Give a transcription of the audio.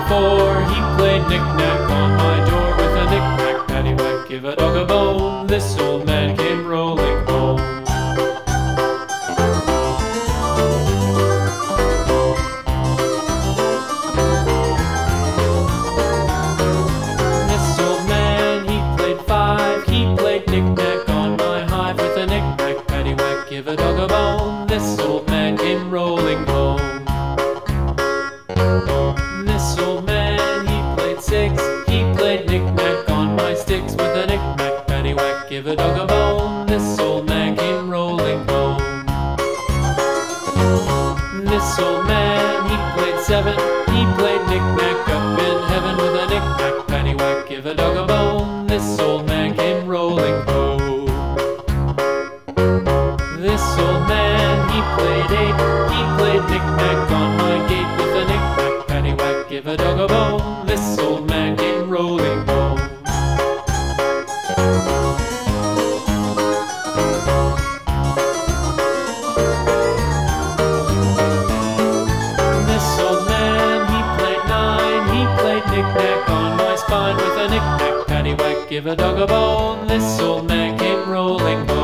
4, he played knick-knack on my door with a knick-knack, paddywhack, give a dog a bone. This old man came rolling home. This old man, he played 5, he played knick-knack on my hive with a knick-knack, paddywhack, give a dog a bone. This old man came rolling home. This old man, he played 6, he played knick-knack on my sticks with a knick-knack, paddywhack, give a dog a bone. This old man came rolling home. This old man, he played 7, he played knick-knack up in heaven with a knick-knack, paddywhack, give a dog a bone. This old man came rolling home. This old man, he played 8, he played knick-knack on my gate with a knick-knack, paddywhack, give a dog a bone. This old man came rolling home. This old man, he played 9, he played knick-knack on my spine with a knick-knack, paddywhack, give a dog a bone. This old man came rolling home.